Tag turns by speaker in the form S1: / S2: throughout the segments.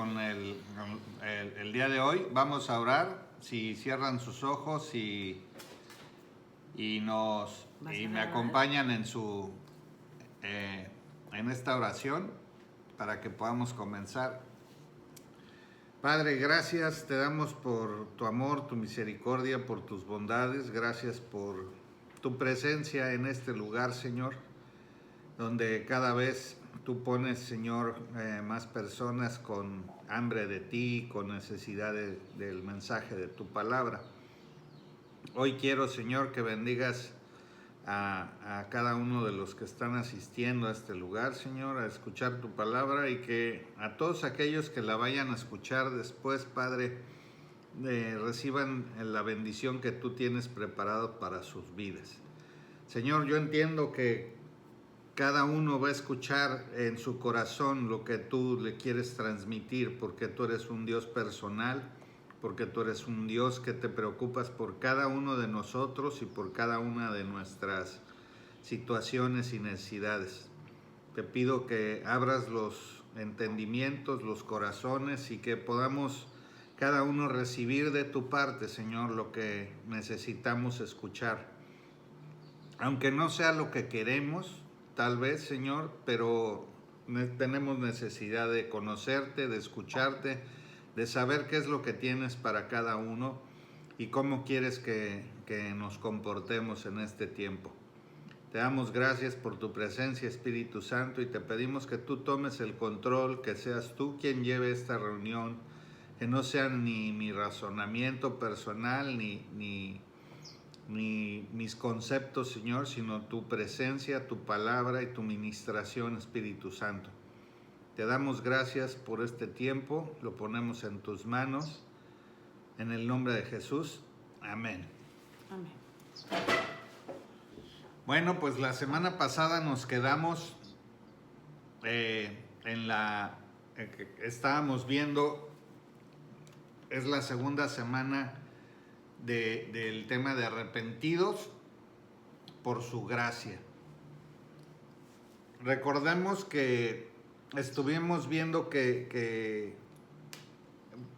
S1: el día de hoy. Vamos a orar. Si cierran sus ojos y me acompañan en esta oración para que podamos comenzar. Padre, gracias te damos por tu amor, tu misericordia, por tus bondades. Gracias por tu presencia en este lugar, Señor, donde cada vez tú pones, Señor, más personas con hambre de ti, con necesidad del mensaje de tu palabra. Hoy quiero, Señor, que bendigas a cada uno de los que están asistiendo a este lugar, Señor, a escuchar tu palabra, y que a todos aquellos que la vayan a escuchar después, Padre, reciban la bendición que tú tienes preparado para sus vidas. Señor, yo entiendo que cada uno va a escuchar en su corazón lo que tú le quieres transmitir, porque tú eres un Dios personal, porque tú eres un Dios que te preocupas por cada uno de nosotros y por cada una de nuestras situaciones y necesidades. Te pido que abras los entendimientos, los corazones, y que podamos cada uno recibir de tu parte, Señor, lo que necesitamos escuchar. Aunque no sea lo que queremos, tal vez, Señor, pero tenemos necesidad de conocerte, de escucharte, de saber qué es lo que tienes para cada uno y cómo quieres que nos comportemos en este tiempo. Te damos gracias por tu presencia, Espíritu Santo, y te pedimos que tú tomes el control, que seas tú quien lleve esta reunión, que no sea ni mi razonamiento personal, ni mis conceptos, Señor, sino tu presencia, tu palabra y tu ministración, Espíritu Santo. Te damos gracias por este tiempo, lo ponemos en tus manos, en el nombre de Jesús. Amén.
S2: Amén.
S1: Bueno, pues la semana pasada nos quedamos estábamos viendo, es la segunda semana del tema de arrepentidos por su gracia. Recordemos que estuvimos viendo que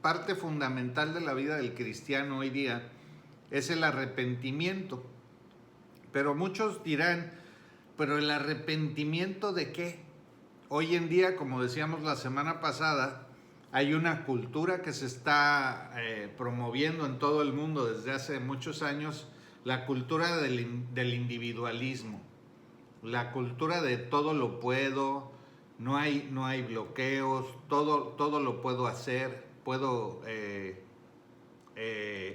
S1: parte fundamental de la vida del cristiano hoy día es el arrepentimiento. Pero muchos dirán, ¿pero el arrepentimiento de qué? Hoy en día, como decíamos la semana pasada, hay una cultura que se está promoviendo en todo el mundo desde hace muchos años, la cultura del individualismo, la cultura de todo lo puedo, no hay bloqueos, todo lo puedo hacer, puedo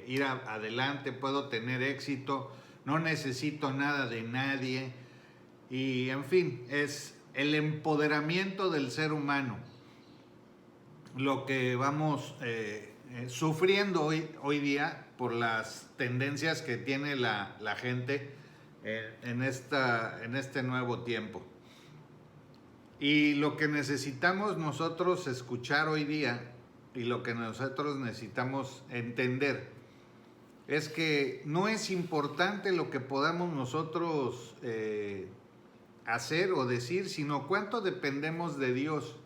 S1: ir adelante, puedo tener éxito, no necesito nada de nadie, y en fin, es el empoderamiento del ser humano lo que vamos sufriendo hoy día por las tendencias que tiene la gente en este nuevo tiempo. Y lo que necesitamos nosotros escuchar hoy día, y lo que nosotros necesitamos entender, es que no es importante lo que podamos nosotros hacer o decir, sino cuánto dependemos de Dios.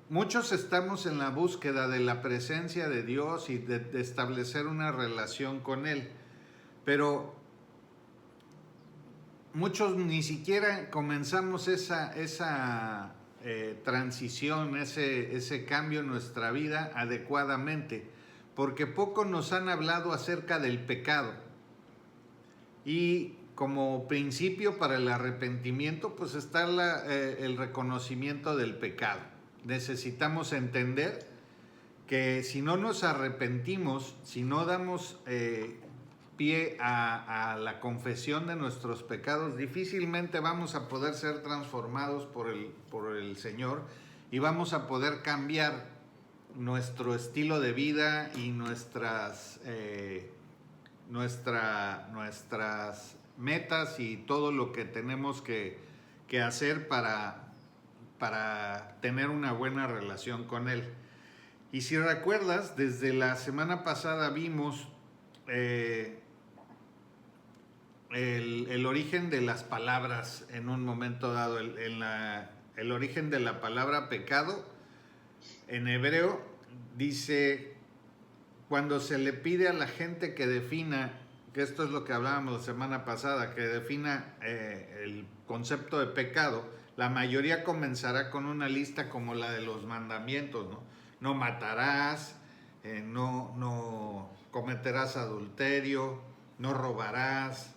S1: Muchos estamos en la búsqueda de la presencia de Dios y de establecer una relación con Él, pero muchos ni siquiera comenzamos esa transición, ese cambio en nuestra vida adecuadamente, porque poco nos han hablado acerca del pecado. Y como principio para el arrepentimiento, pues está el reconocimiento del pecado. Necesitamos entender que si no nos arrepentimos, si no damos pie a la confesión de nuestros pecados, difícilmente vamos a poder ser transformados por el Señor, y vamos a poder cambiar nuestro estilo de vida y nuestras metas y todo lo que tenemos que hacer para tener una buena relación con Él. Y si recuerdas, desde la semana pasada vimos el origen de las palabras en un momento dado, el origen de la palabra pecado en hebreo dice, cuando se le pide a la gente que defina, que esto es lo que hablábamos la semana pasada, que defina el concepto de pecado, la mayoría comenzará con una lista como la de los mandamientos, ¿no? No matarás, no cometerás adulterio, no robarás,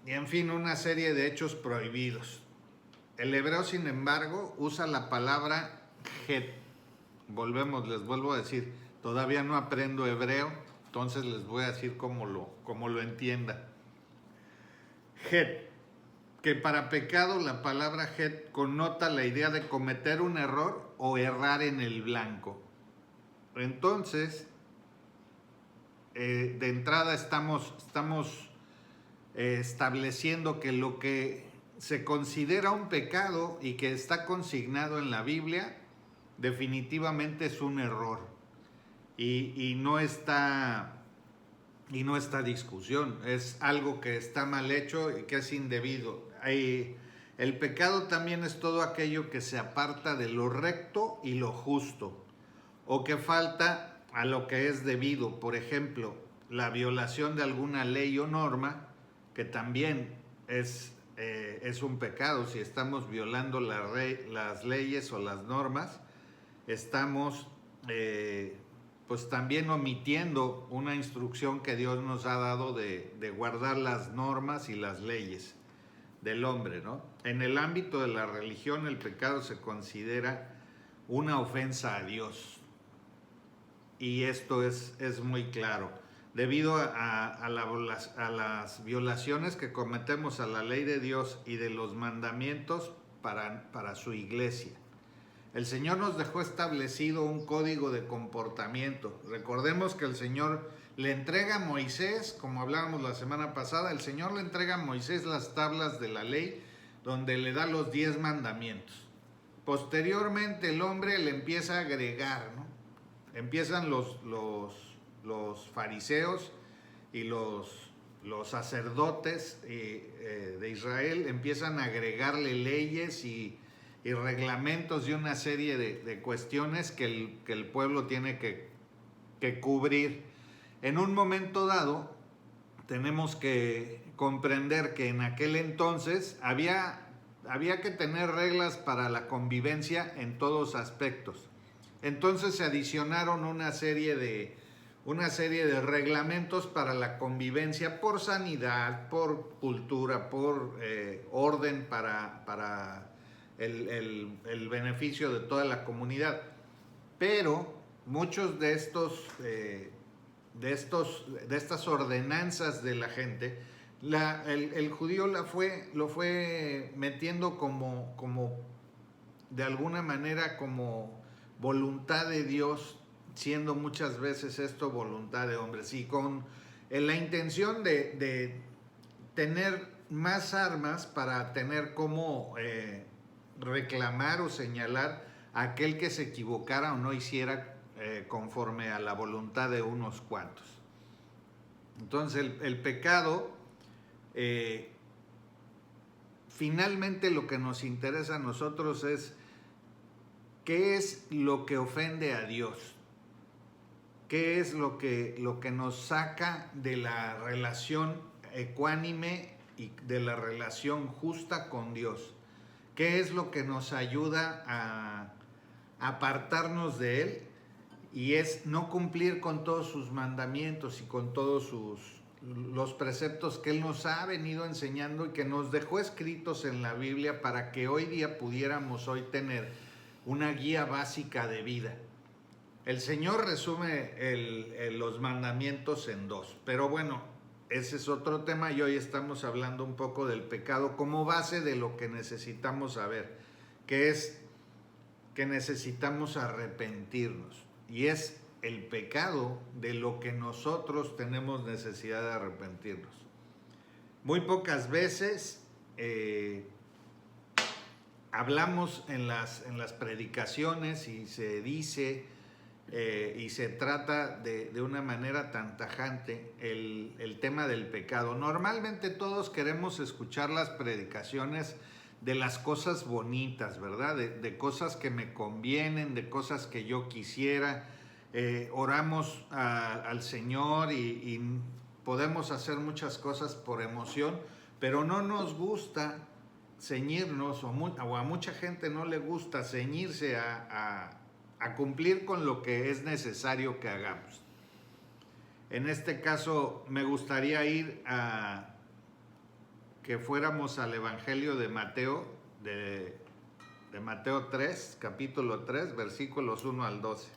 S1: y en fin, una serie de hechos prohibidos. El hebreo, sin embargo, usa la palabra het. Les vuelvo a decir, todavía no aprendo hebreo, entonces les voy a decir cómo lo entienda. Het, que para pecado la palabra het connota la idea de cometer un error o errar en el blanco. Entonces, de entrada estamos estableciendo que lo que se considera un pecado y que está consignado en la Biblia definitivamente es un error y no está discusión, es algo que está mal hecho y que es indebido. El pecado también es todo aquello que se aparta de lo recto y lo justo o que falta a lo que es debido. Por ejemplo, la violación de alguna ley o norma, que también es un pecado. Si estamos violando las leyes o las normas, estamos pues también omitiendo una instrucción que Dios nos ha dado de guardar las normas y las leyes del hombre, ¿no? En el ámbito de la religión, el pecado se considera una ofensa a Dios. Y esto es muy claro. Debido a las violaciones que cometemos a la ley de Dios y de los mandamientos para su iglesia. El Señor nos dejó establecido un código de comportamiento. Recordemos que el Señor le entrega a Moisés, como hablábamos la semana pasada, el Señor le entrega a Moisés las tablas de la ley, donde le da los 10 mandamientos. Posteriormente el hombre le empieza a agregar, ¿no? Empiezan los fariseos y los sacerdotes de Israel, empiezan a agregarle leyes y reglamentos y una serie de cuestiones que el pueblo tiene que cubrir. En un momento dado, tenemos que comprender que en aquel entonces había que tener reglas para la convivencia en todos aspectos. Entonces se adicionaron una serie de reglamentos para la convivencia por sanidad, por cultura, por orden para el beneficio de toda la comunidad. Pero muchos de estas ordenanzas de la gente, el judío lo fue metiendo como de alguna manera como voluntad de Dios, siendo muchas veces esto voluntad de hombres, y con la intención de tener más armas para tener como reclamar o señalar a aquel que se equivocara o no hiciera conforme a la voluntad de unos cuantos. Entonces el pecado, finalmente lo que nos interesa a nosotros es qué es lo que ofende a Dios, qué es lo que nos saca de la relación ecuánime y de la relación justa con Dios, qué es lo que nos ayuda a apartarnos de Él, y es no cumplir con todos sus mandamientos y con todos los preceptos que Él nos ha venido enseñando y que nos dejó escritos en la Biblia para que hoy día pudiéramos tener una guía básica de vida. El Señor resume los mandamientos en 2, pero bueno, ese es otro tema y hoy estamos hablando un poco del pecado como base de lo que necesitamos saber, que es que necesitamos arrepentirnos, y es el pecado de lo que nosotros tenemos necesidad de arrepentirnos. Muy pocas veces hablamos en las predicaciones y se dice y se trata de una manera tan tajante el tema del pecado. Normalmente todos queremos escuchar las predicaciones de las cosas bonitas, ¿verdad? De cosas que me convienen, de cosas que yo quisiera. Oramos al Señor y podemos hacer muchas cosas por emoción, pero no nos gusta ceñirnos, o a mucha gente no le gusta ceñirse a cumplir con lo que es necesario que hagamos. En este caso me gustaría ir a que fuéramos al Evangelio de Mateo, de Mateo 3, capítulo 3, versículos 1 al 12.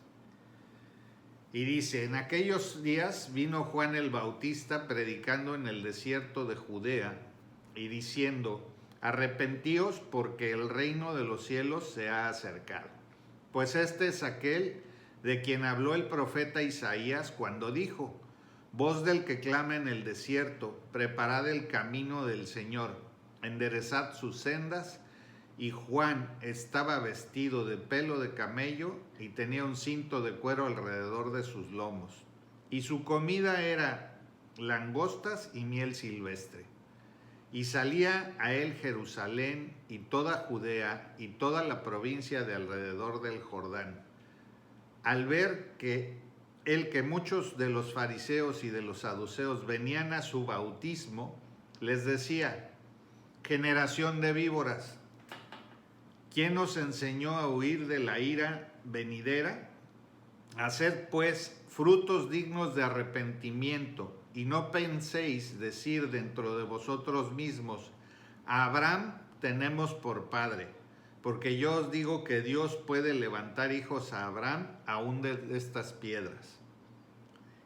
S1: Y dice: en aquellos días vino Juan el Bautista predicando en el desierto de Judea y diciendo: arrepentíos, porque el reino de los cielos se ha acercado. Pues este es aquel de quien habló el profeta Isaías cuando dijo: voz del que clama en el desierto, preparad el camino del Señor, enderezad sus sendas. Y Juan estaba vestido de pelo de camello y tenía un cinto de cuero alrededor de sus lomos. Y su comida era langostas y miel silvestre. Y salía a él Jerusalén y toda Judea y toda la provincia de alrededor del Jordán, al ver que muchos de los fariseos y de los saduceos venían a su bautismo, les decía: generación de víboras, ¿quién os enseñó a huir de la ira venidera? Haced pues frutos dignos de arrepentimiento, y no penséis decir dentro de vosotros mismos: a Abraham tenemos por padre, porque yo os digo que Dios puede levantar hijos a Abraham aún de estas piedras.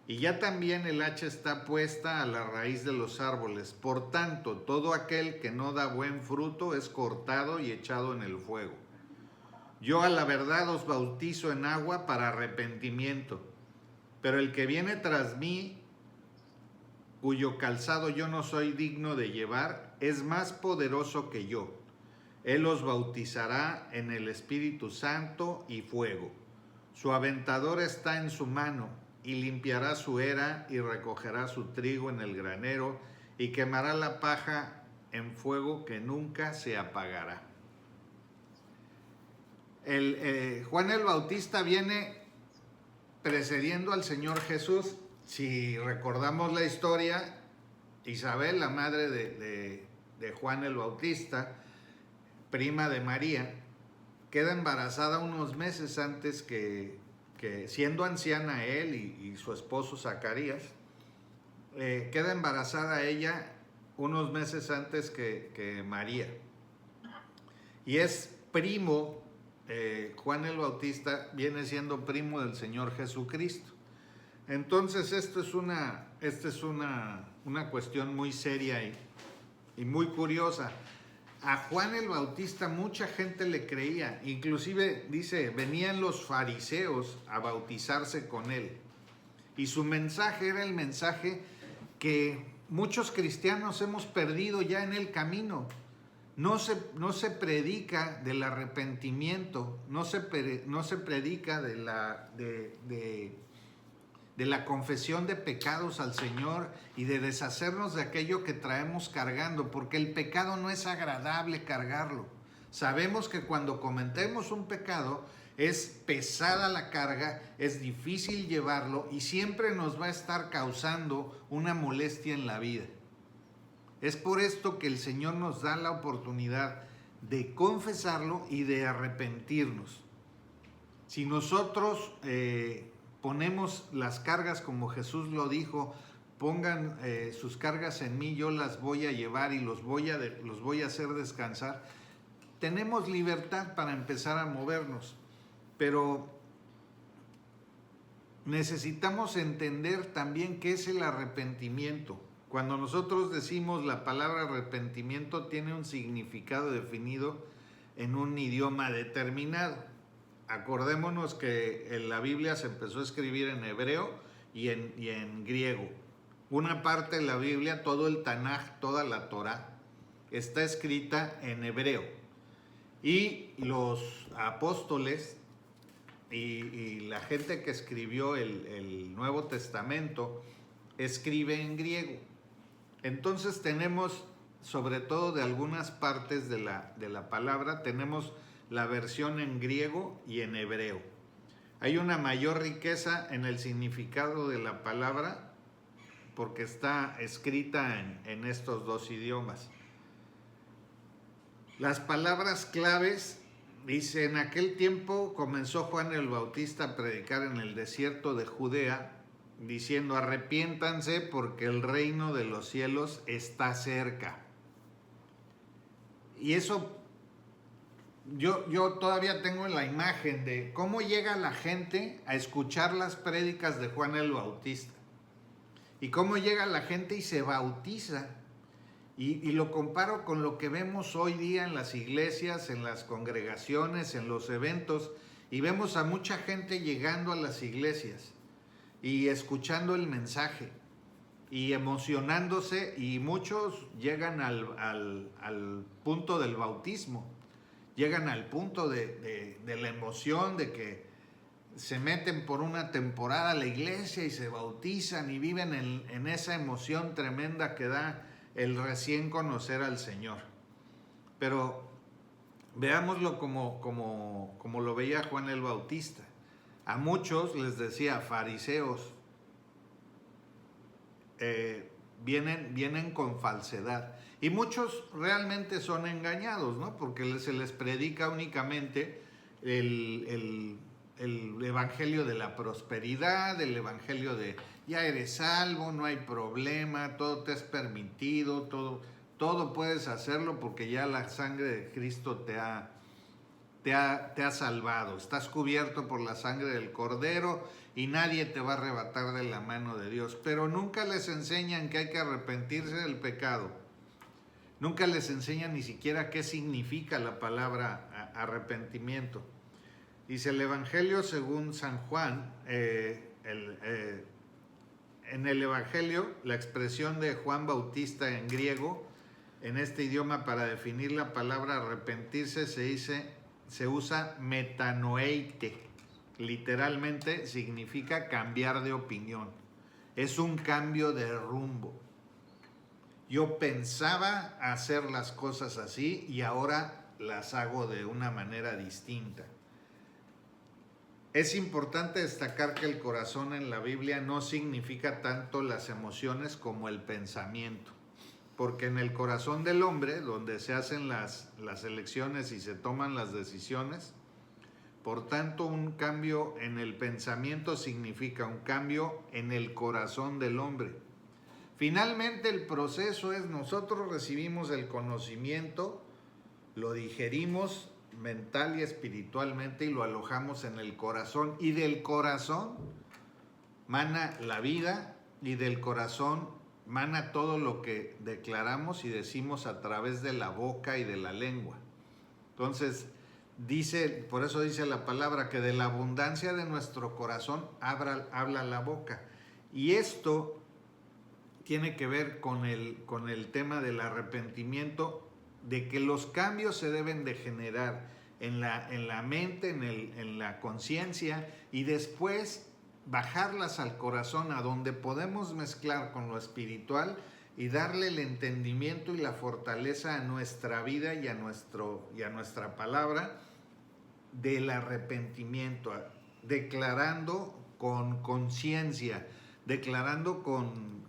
S1: Y ya también el hacha está puesta a la raíz de los árboles. Por tanto, todo aquel que no da buen fruto es cortado y echado en el fuego. Yo a la verdad os bautizo en agua para arrepentimiento, pero el que viene tras mí, cuyo calzado yo no soy digno de llevar, es más poderoso que yo. Él os bautizará en el Espíritu Santo y fuego. Su aventador está en su mano, y limpiará su era y recogerá su trigo en el granero y quemará la paja en fuego que nunca se apagará. Juan el Bautista viene precediendo al Señor Jesús. Si recordamos la historia, Isabel, la madre de Juan el Bautista, prima de María, queda embarazada unos meses antes que siendo anciana él y su esposo Zacarías, queda embarazada ella unos meses antes que María. Y es primo, Juan el Bautista viene siendo primo del Señor Jesucristo. Entonces esto es una cuestión muy seria y muy curiosa. A Juan el Bautista mucha gente le creía, inclusive dice, venían los fariseos a bautizarse con él. Y su mensaje era el mensaje que muchos cristianos hemos perdido ya en el camino. No se predica del arrepentimiento, no se predica de la confesión de pecados al Señor y de deshacernos de aquello que traemos cargando, porque el pecado no es agradable cargarlo. Sabemos que cuando cometemos un pecado es pesada la carga, es difícil llevarlo y siempre nos va a estar causando una molestia en la vida. Es por esto que el Señor nos da la oportunidad de confesarlo y de arrepentirnos. Si nosotros ponemos las cargas como Jesús lo dijo, pongan sus cargas en mí, yo las voy a llevar y los voy a hacer descansar, tenemos libertad para empezar a movernos, pero necesitamos entender también qué es el arrepentimiento. Cuando nosotros decimos la palabra arrepentimiento, tiene un significado definido en un idioma determinado. Acordémonos que en la Biblia se empezó a escribir en hebreo y en griego. Una parte de la Biblia, todo el Tanaj, toda la Torah, está escrita en hebreo. Y los apóstoles y la gente que escribió el Nuevo Testamento escribe en griego. Entonces tenemos sobre todo de algunas partes de la palabra. Tenemos la versión en griego y en hebreo. Hay una mayor riqueza en el significado de la palabra porque está escrita en estos dos idiomas. Las palabras claves, dice: en aquel tiempo comenzó Juan el Bautista a predicar en el desierto de Judea, diciendo: arrepiéntanse porque el reino de los cielos está cerca. Y eso, yo todavía tengo la imagen de cómo llega la gente a escuchar las prédicas de Juan el Bautista. Y cómo llega la gente y se bautiza. Y lo comparo con lo que vemos hoy día en las iglesias, en las congregaciones, en los eventos. Y vemos a mucha gente llegando a las iglesias y escuchando el mensaje y emocionándose, y muchos llegan al punto del bautismo, llegan al punto de la emoción, de que se meten por una temporada a la iglesia y se bautizan y viven en esa emoción tremenda que da el recién conocer al Señor. Pero veámoslo como lo veía Juan el Bautista. A muchos les decía fariseos, vienen con falsedad, y muchos realmente son engañados, ¿no? Porque se les predica únicamente el evangelio de la prosperidad, el evangelio de ya eres salvo, no hay problema, todo te es permitido, todo puedes hacerlo porque ya la sangre de Cristo te ha salvado, estás cubierto por la sangre del Cordero y nadie te va a arrebatar de la mano de Dios. Pero nunca les enseñan que hay que arrepentirse del pecado, nunca les enseñan ni siquiera qué significa la palabra arrepentimiento. Dice el Evangelio según San Juan, en el Evangelio, la expresión de Juan Bautista en griego, en este idioma, para definir la palabra arrepentirse, se usa metanoeite. Literalmente significa cambiar de opinión. Es un cambio de rumbo. Yo pensaba hacer las cosas así y ahora las hago de una manera distinta. Es importante destacar que el corazón en la Biblia no significa tanto las emociones como el pensamiento, porque en el corazón del hombre, donde se hacen las elecciones y se toman las decisiones, por tanto, un cambio en el pensamiento significa un cambio en el corazón del hombre. Finalmente, el proceso es: nosotros recibimos el conocimiento, lo digerimos mental y espiritualmente y lo alojamos en el corazón, y del corazón mana la vida, y del corazón mana todo lo que declaramos y decimos a través de la boca y de la lengua. Entonces por eso dice la palabra que de la abundancia de nuestro corazón habla la boca. Y esto tiene que ver con el tema del arrepentimiento, de que los cambios se deben de generar en la mente, en la conciencia, y después bajarlas al corazón, a donde podemos mezclar con lo espiritual y darle el entendimiento y la fortaleza a nuestra vida y a nuestra palabra del arrepentimiento, declarando con conciencia, declarando con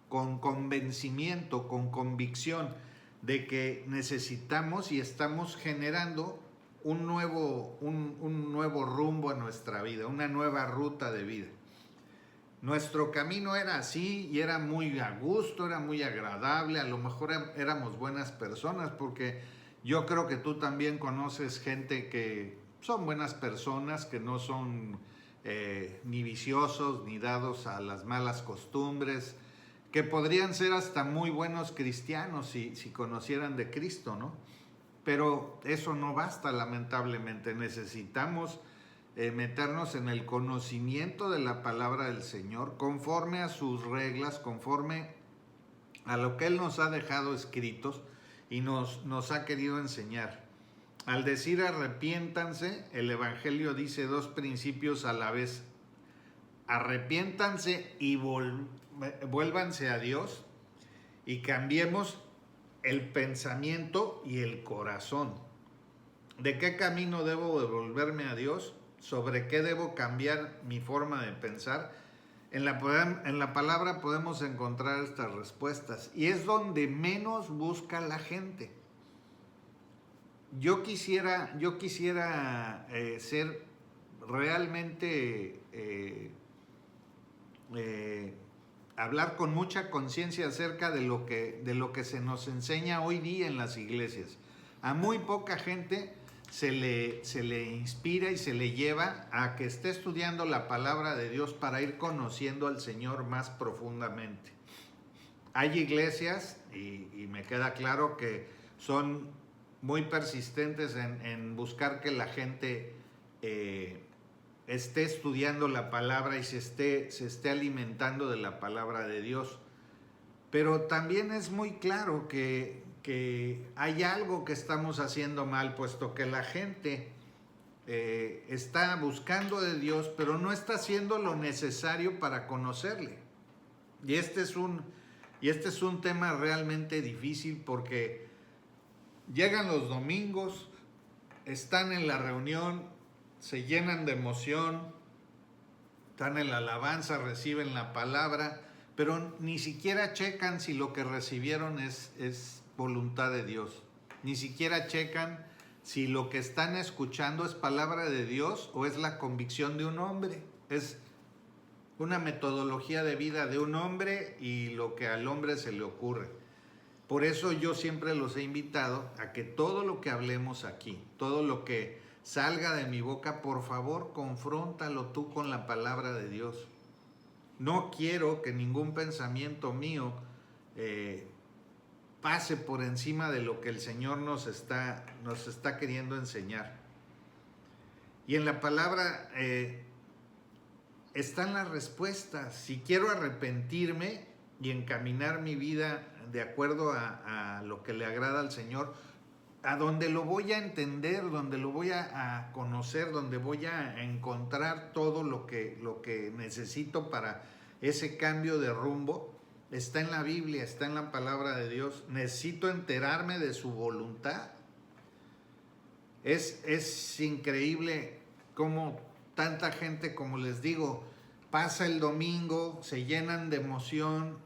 S1: convencimiento, con convicción de que necesitamos y estamos generando un nuevo rumbo a nuestra vida, una nueva ruta de vida. Nuestro camino era así y era muy a gusto, era muy agradable, a lo mejor éramos buenas personas, porque yo creo que tú también conoces gente que son buenas personas, que no son ni viciosos ni dados a las malas costumbres, que podrían ser hasta muy buenos cristianos si conocieran de Cristo, ¿no? Pero eso no basta, lamentablemente. Necesitamos meternos en el conocimiento de la palabra del Señor, conforme a sus reglas, conforme a lo que Él nos ha dejado escritos y nos ha querido enseñar. Al decir arrepiéntanse, el Evangelio dice dos principios a la vez: arrepiéntanse y vuélvanse a Dios, y cambiemos el pensamiento y el corazón. ¿De qué camino debo devolverme a Dios? ¿Sobre qué debo cambiar mi forma de pensar? En la palabra podemos encontrar estas respuestas y es donde menos busca la gente. Yo quisiera ser realmente, hablar con mucha conciencia acerca de lo que se nos enseña hoy día en las iglesias. A muy poca gente se le inspira y se le lleva a que esté estudiando la palabra de Dios para ir conociendo al Señor más profundamente. Hay iglesias, y me queda claro que son muy persistentes en buscar que la gente esté estudiando la palabra y se esté alimentando de la palabra de Dios. Pero también es muy claro que hay algo que estamos haciendo mal, puesto que la gente está buscando de Dios, pero no está haciendo lo necesario para conocerle. Y este es un tema realmente difícil porque llegan los domingos, están en la reunión, se llenan de emoción, están en la alabanza, reciben la palabra, pero ni siquiera checan si lo que recibieron es voluntad de Dios. Ni siquiera checan si lo que están escuchando es palabra de Dios o es la convicción de un hombre. Es una metodología de vida de un hombre y lo que al hombre se le ocurre. Por eso yo siempre los he invitado a que todo lo que hablemos aquí, todo lo que salga de mi boca, por favor, confróntalo tú con la palabra de Dios. No quiero que ningún pensamiento mío pase por encima de lo que el Señor nos está queriendo enseñar. Y en la palabra están las respuestas. Si quiero arrepentirme y encaminar mi vida de acuerdo a lo que le agrada al Señor, a donde lo voy a entender, donde lo voy a conocer, donde voy a encontrar todo lo que necesito para ese cambio de rumbo, está en la Biblia, está en la palabra de Dios. Necesito enterarme de su voluntad. Es increíble cómo tanta gente, como les digo, pasa el domingo, se llenan de emoción,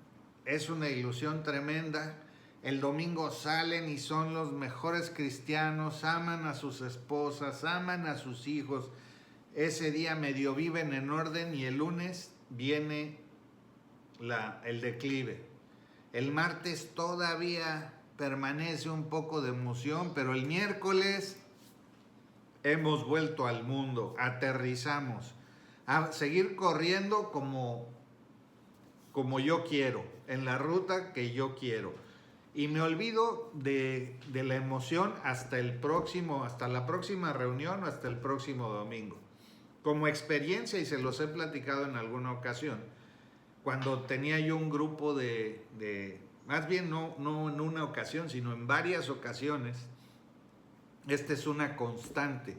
S1: es una ilusión tremenda. El domingo salen y son los mejores cristianos, aman a sus esposas, aman a sus hijos. Ese día medio viven en orden y el lunes viene el declive. El martes todavía permanece un poco de emoción, pero el miércoles hemos vuelto al mundo, aterrizamos, a seguir corriendo como yo quiero, en la ruta que yo quiero. Y me olvido de la emoción hasta la próxima reunión o hasta el próximo domingo. Como experiencia, y se los he platicado en alguna ocasión, cuando tenía yo un grupo más bien no en una ocasión, sino en varias ocasiones, esta es una constante.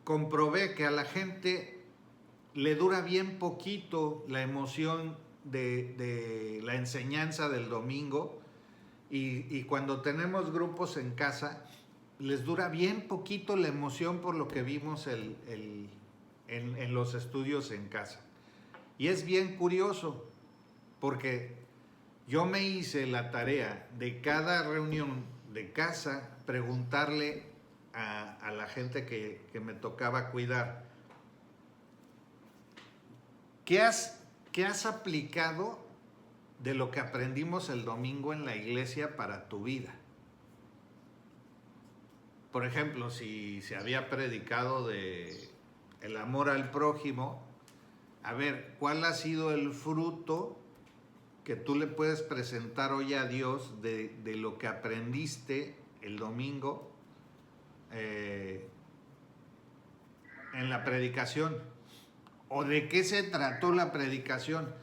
S1: Comprobé que a la gente le dura bien poquito la emoción de la enseñanza del domingo y cuando tenemos grupos en casa les dura bien poquito la emoción por lo que vimos en los estudios en casa. Y es bien curioso porque yo me hice la tarea de cada reunión de casa preguntarle a la gente que me tocaba cuidar, ¿qué has aplicado de lo que aprendimos el domingo en la iglesia para tu vida? Por ejemplo, si se había predicado de el amor al prójimo, a ver, ¿cuál ha sido el fruto que tú le puedes presentar hoy a Dios de lo que aprendiste el domingo en la predicación? ¿O de qué se trató la predicación?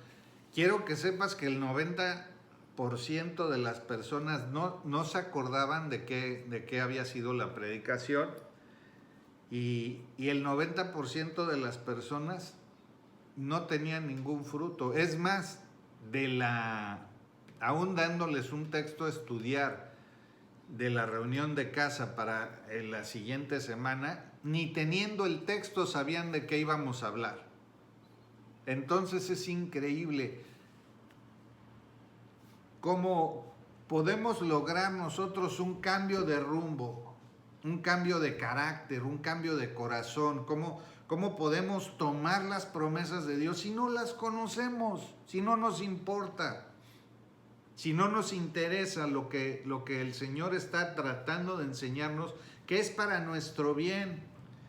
S1: Quiero que sepas que el 90% de las personas no se acordaban de qué había sido la predicación y el 90% de las personas no tenían ningún fruto. Es más, de la aún dándoles un texto a estudiar de la reunión de casa para la siguiente semana, ni teniendo el texto sabían de qué íbamos a hablar. Entonces es increíble cómo podemos lograr nosotros un cambio de rumbo, un cambio de carácter, un cambio de corazón, cómo podemos tomar las promesas de Dios si no las conocemos, si no nos importa, si no nos interesa lo que el Señor está tratando de enseñarnos, que es para nuestro bien.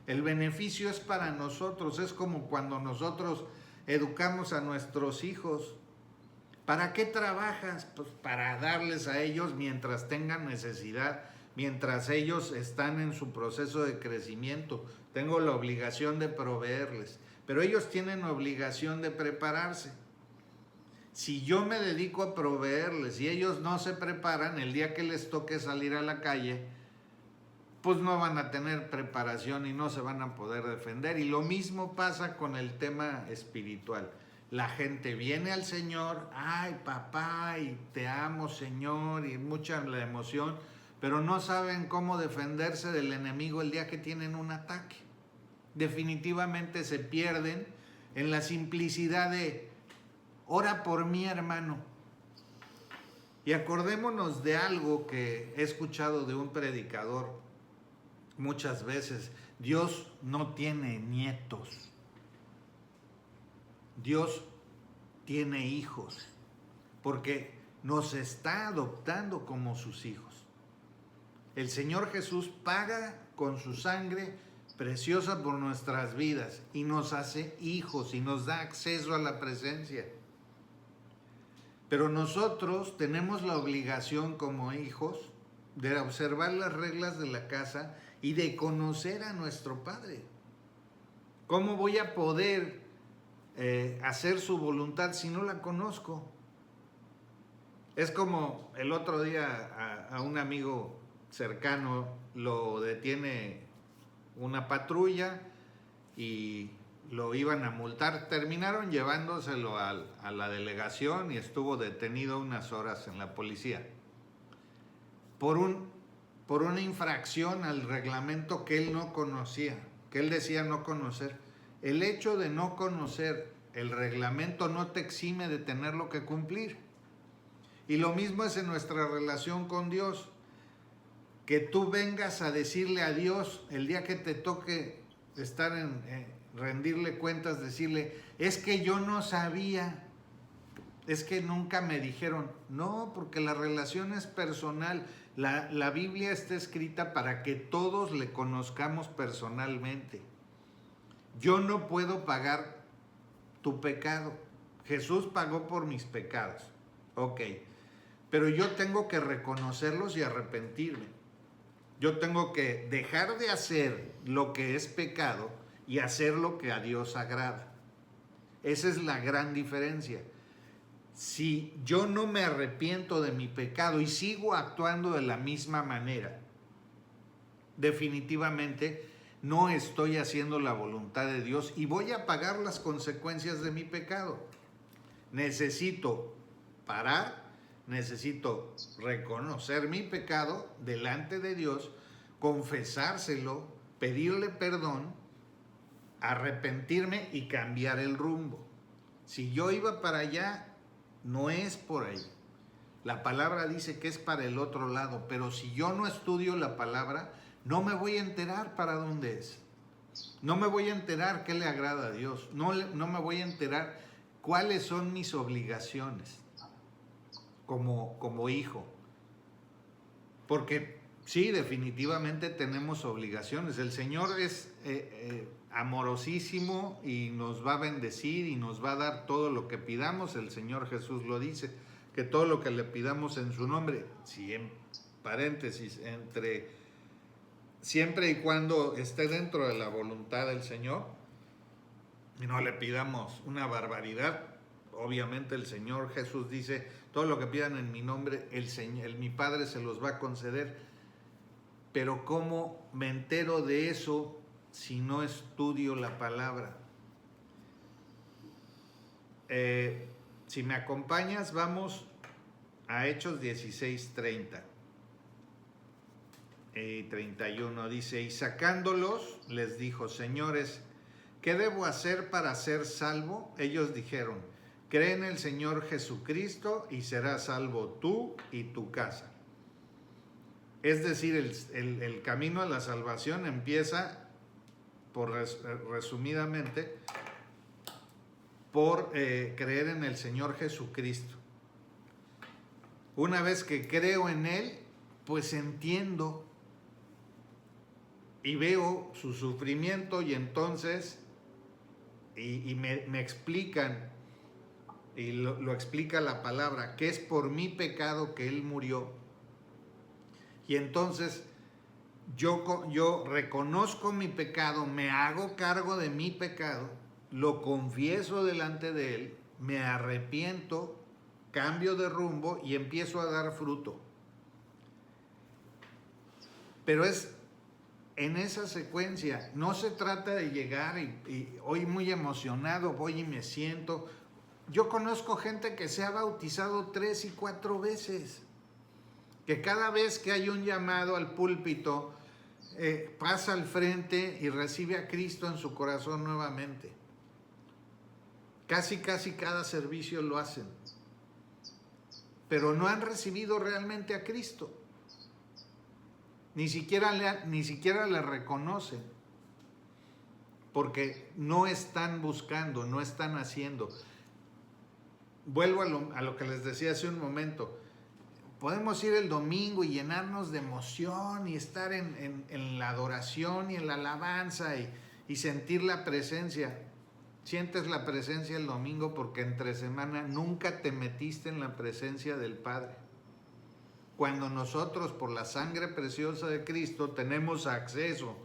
S1: El beneficio es para nosotros. Es como cuando nosotros educamos a nuestros hijos. ¿Para qué trabajas? Pues para darles a ellos mientras tengan necesidad, mientras ellos están en su proceso de crecimiento. Tengo la obligación de proveerles, pero ellos tienen obligación de prepararse. Si yo me dedico a proveerles y ellos no se preparan, el día que les toque salir a la calle, pues no van a tener preparación y no se van a poder defender. Y lo mismo pasa con el tema espiritual. La gente viene al Señor, ay papá, y te amo Señor, y mucha la emoción, pero no saben cómo defenderse del enemigo el día que tienen un ataque. Definitivamente se pierden en la simplicidad de, ora por mí, hermano. Y acordémonos de algo que he escuchado de un predicador muchas veces. Dios no tiene nietos. Dios tiene hijos, porque nos está adoptando como sus hijos. El Señor Jesús paga con su sangre preciosa por nuestras vidas y nos hace hijos y nos da acceso a la presencia. Pero nosotros tenemos la obligación como hijos de observar las reglas de la casa y de conocer a nuestro Padre. ¿Cómo voy a poder hacer su voluntad si no la conozco? Es como el otro día a un amigo cercano lo detiene una patrulla y lo iban a multar. Terminaron llevándoselo a la delegación y estuvo detenido unas horas en la policía por una infracción al reglamento que él no conocía, que él decía no conocer. El hecho de no conocer el reglamento no te exime de tenerlo que cumplir. Y lo mismo es en nuestra relación con Dios. Que tú vengas a decirle a Dios el día que te toque estar rendirle cuentas, decirle, es que yo no sabía, es que nunca me dijeron. No, porque la relación es personal. La Biblia está escrita para que todos le conozcamos personalmente. Yo no puedo pagar tu pecado. Jesús pagó por mis pecados. Ok, pero yo tengo que reconocerlos y arrepentirme. Yo tengo que dejar de hacer lo que es pecado y hacer lo que a Dios agrada. Esa es la gran diferencia. Si yo no me arrepiento de mi pecado y sigo actuando de la misma manera, definitivamente no estoy haciendo la voluntad de Dios y voy a pagar las consecuencias de mi pecado. Necesito parar, necesito reconocer mi pecado delante de Dios, confesárselo, pedirle perdón, arrepentirme y cambiar el rumbo. Si yo iba para allá, no es por ahí. La palabra dice que es para el otro lado, pero si yo no estudio la palabra, no me voy a enterar para dónde es. No me voy a enterar qué le agrada a Dios. No me voy a enterar cuáles son mis obligaciones como hijo. Porque sí, definitivamente tenemos obligaciones. El Señor es amorosísimo y nos va a bendecir y nos va a dar todo lo que pidamos. El Señor Jesús lo dice, que todo lo que le pidamos en su nombre, si en paréntesis, siempre y cuando esté dentro de la voluntad del Señor, y no le pidamos una barbaridad. Obviamente el Señor Jesús dice, todo lo que pidan en mi nombre, mi Padre se los va a conceder. Pero ¿cómo me entero de eso si no estudio la palabra? Si me acompañas, vamos a Hechos 16:30 y 31. Dice, y sacándolos, les dijo, señores, ¿qué debo hacer para ser salvo? Ellos dijeron, cree en el Señor Jesucristo y serás salvo tú y tu casa. Es decir, el camino a la salvación empieza, resumidamente, por creer en el Señor Jesucristo. Una vez que creo en Él, pues entiendo y veo su sufrimiento y entonces me explican, y lo explica la palabra, que es por mi pecado que Él murió. Y entonces yo reconozco mi pecado, me hago cargo de mi pecado, lo confieso delante de Él, me arrepiento, cambio de rumbo y empiezo a dar fruto. Pero es en esa secuencia, no se trata de llegar y hoy muy emocionado, voy y me siento. Yo conozco gente que se ha bautizado 3 y 4 veces, que cada vez que hay un llamado al púlpito, pasa al frente y recibe a Cristo en su corazón nuevamente. Casi cada servicio lo hacen, pero no han recibido realmente a Cristo. Ni siquiera le reconocen, porque no están buscando, no están haciendo. Vuelvo a lo que les decía hace un momento. Podemos ir el domingo y llenarnos de emoción y estar en la adoración y en la alabanza y sentir la presencia. Sientes la presencia el domingo porque entre semana nunca te metiste en la presencia del Padre. Cuando nosotros, por la sangre preciosa de Cristo, tenemos acceso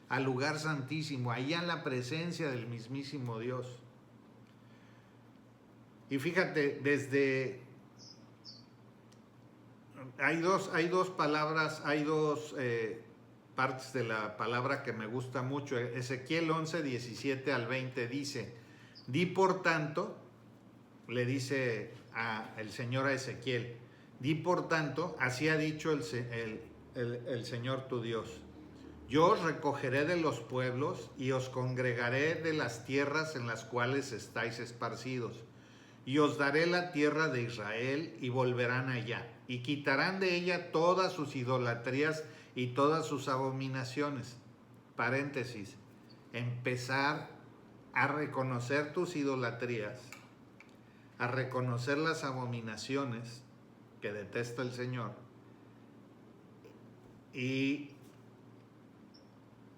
S1: al lugar santísimo, allá en la presencia del mismísimo Dios. Y fíjate, hay dos palabras, hay dos partes de la palabra que me gusta mucho. Ezequiel 11, 17 al 20 dice, di por tanto, le dice el Señor a Ezequiel, di por tanto, así ha dicho el Señor tu Dios, yo os recogeré de los pueblos y os congregaré de las tierras en las cuales estáis esparcidos, y os daré la tierra de Israel y volverán allá, y quitarán de ella todas sus idolatrías y todas sus abominaciones. Paréntesis, empezar a reconocer tus idolatrías, a reconocer las abominaciones que detesta el Señor y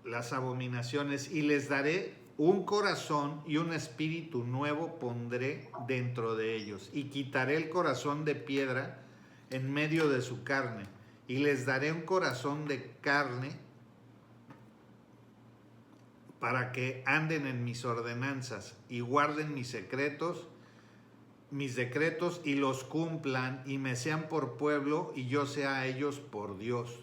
S1: las abominaciones, y les daré un corazón y un espíritu nuevo pondré dentro de ellos, y quitaré el corazón de piedra en medio de su carne, y les daré un corazón de carne para que anden en mis ordenanzas y guarden mis decretos y los cumplan, y me sean por pueblo y yo sea a ellos por Dios.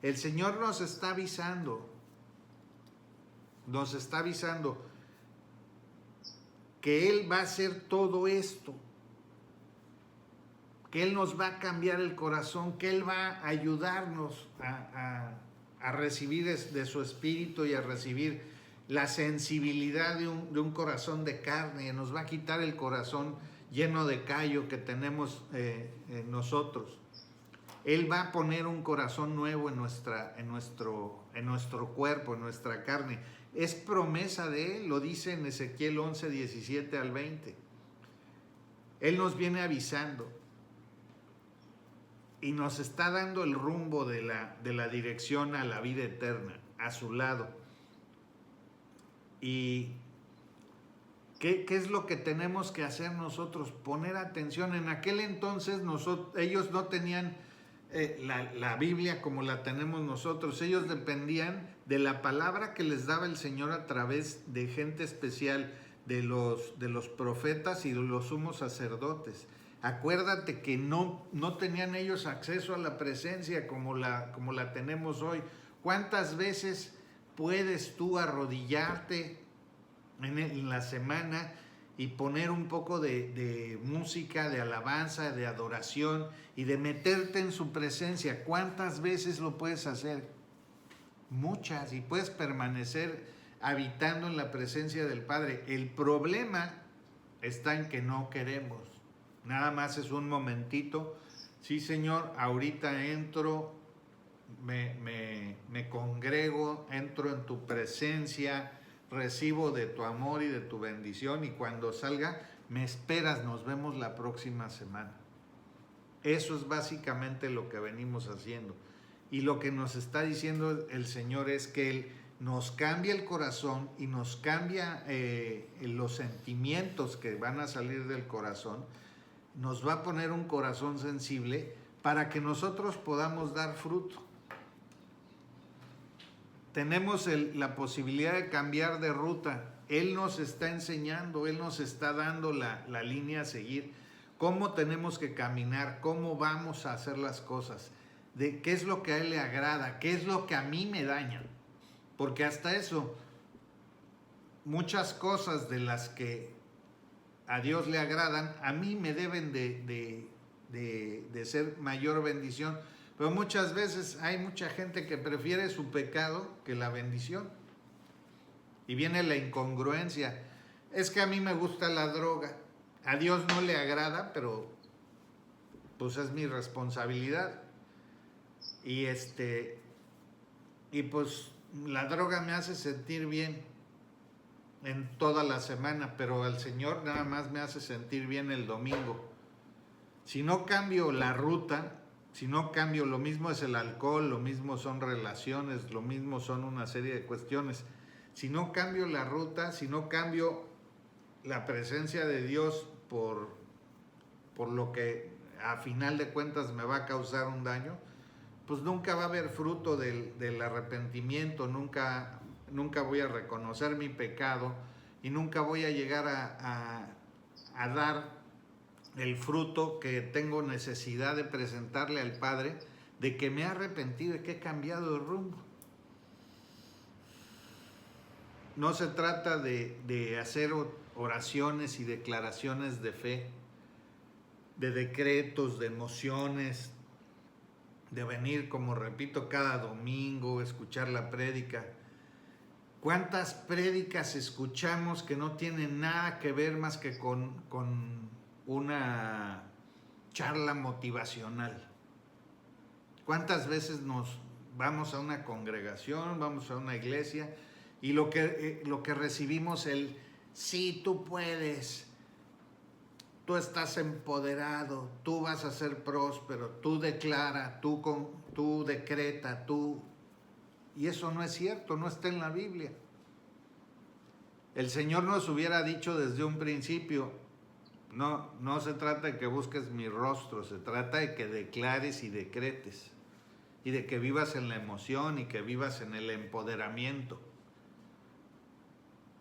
S1: El Señor nos está avisando que Él va a hacer todo esto, que Él nos va a cambiar el corazón, que Él va a ayudarnos a recibir de su espíritu y a recibir la sensibilidad de un corazón de carne, nos va a quitar el corazón lleno de callo que tenemos nosotros. Él va a poner un corazón nuevo en nuestro cuerpo, en nuestra carne. Es promesa de Él, lo dice en Ezequiel 11, 17 al 20. Él nos viene avisando y nos está dando el rumbo de la dirección a la vida eterna, a su lado. ¿Y qué es lo que tenemos que hacer nosotros? Poner atención. En aquel entonces ellos no tenían la Biblia como la tenemos nosotros. Ellos dependían de la palabra que les daba el Señor a través de gente especial, de los profetas y de los sumos sacerdotes. Acuérdate que no tenían ellos acceso a la presencia como la tenemos hoy. ¿Cuántas veces puedes tú arrodillarte en la semana y poner un poco de música, de alabanza, de adoración y de meterte en su presencia. ¿Cuántas veces lo puedes hacer? Muchas, y puedes permanecer habitando en la presencia del Padre. El problema está en que no queremos. Nada más es un momentito. Sí, Señor, ahorita entro, me congrego, entro en tu presencia, recibo de tu amor y de tu bendición, y cuando salga, me esperas, nos vemos la próxima semana. Eso es básicamente lo que venimos haciendo. Y lo que nos está diciendo el Señor es que Él nos cambia el corazón y nos cambia los sentimientos que van a salir del corazón. Nos va a poner un corazón sensible para que nosotros podamos dar fruto. Tenemos la posibilidad de cambiar de ruta. Él nos está enseñando, Él nos está dando la línea a seguir. Cómo tenemos que caminar, cómo vamos a hacer las cosas, de qué es lo que a Él le agrada, qué es lo que a mí me daña. Porque hasta eso, muchas cosas de las que a Dios le agradan, a mí me deben de ser mayor bendición. Pero muchas veces hay mucha gente que prefiere su pecado que la bendición. Y viene la incongruencia. Es que a mí me gusta la droga. A Dios no le agrada, pero pues es mi responsabilidad. Y pues la droga me hace sentir bien en toda la semana, pero al Señor nada más me hace sentir bien el domingo. Si no cambio la ruta, si no cambio, lo mismo es el alcohol, lo mismo son relaciones, lo mismo son una serie de cuestiones. Si no cambio la ruta, si no cambio la presencia de Dios por lo que a final de cuentas me va a causar un daño, pues nunca va a haber fruto del arrepentimiento, nunca voy a reconocer mi pecado y nunca voy a llegar a dar el fruto que tengo necesidad de presentarle al Padre, de que me he arrepentido y que he cambiado de rumbo. No se trata de hacer oraciones y declaraciones de fe, de decretos, de emociones, de venir, como repito, cada domingo, escuchar la prédica. ¿Cuántas prédicas escuchamos que no tienen nada que ver más que con una charla motivacional? ¿Cuántas veces nos vamos a una congregación, vamos a una iglesia y lo que recibimos el sí, tú puedes, tú estás empoderado, tú vas a ser próspero, tú declara, tú decreta, tú... Y eso no es cierto, no está en la Biblia. El Señor nos hubiera dicho desde un principio, no se trata de que busques mi rostro, se trata de que declares y decretes, y de que vivas en la emoción y que vivas en el empoderamiento.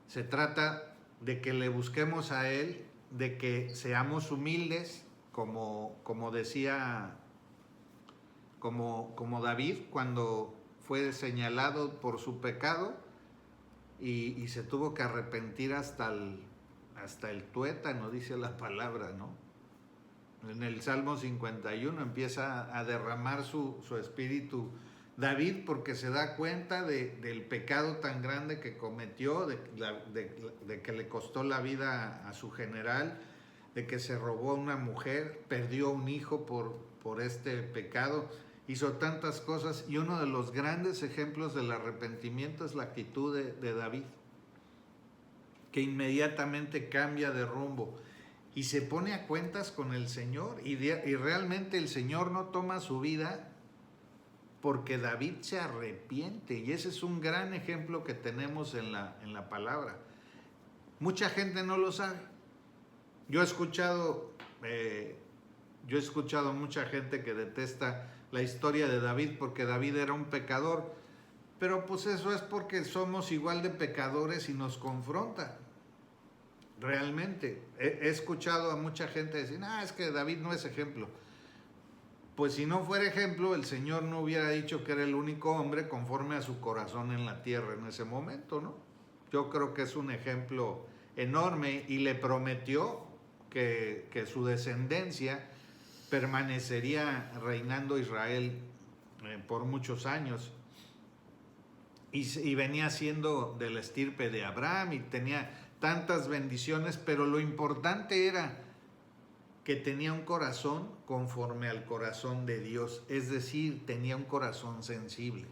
S1: Se trata de que le busquemos a Él, de que seamos humildes, como decía, como David cuando fue señalado por su pecado y se tuvo que arrepentir hasta el tuétano, dice la palabra, ¿no? En el Salmo 51 empieza a derramar su espíritu David, porque se da cuenta del pecado tan grande que cometió, de que le costó la vida a su general, de que se robó a una mujer, perdió un hijo por este pecado, hizo tantas cosas, y uno de los grandes ejemplos del arrepentimiento es la actitud de David, que inmediatamente cambia de rumbo y se pone a cuentas con el Señor, y realmente el Señor no toma su vida porque David se arrepiente, y ese es un gran ejemplo que tenemos en la palabra. Mucha gente no lo sabe. Yo he escuchado mucha gente que detesta la historia de David porque David era un pecador, pero pues eso es porque somos igual de pecadores y nos confronta. Realmente, he escuchado a mucha gente decir, es que David no es ejemplo. Pues si no fuera ejemplo, el Señor no hubiera dicho que era el único hombre conforme a su corazón en la tierra en ese momento, ¿no? Yo creo que es un ejemplo enorme y le prometió que su descendencia permanecería reinando Israel por muchos años. Y venía siendo de la estirpe de Abraham y tenía tantas bendiciones, pero lo importante era que tenía un corazón conforme al corazón de Dios, es decir, tenía un corazón sensible.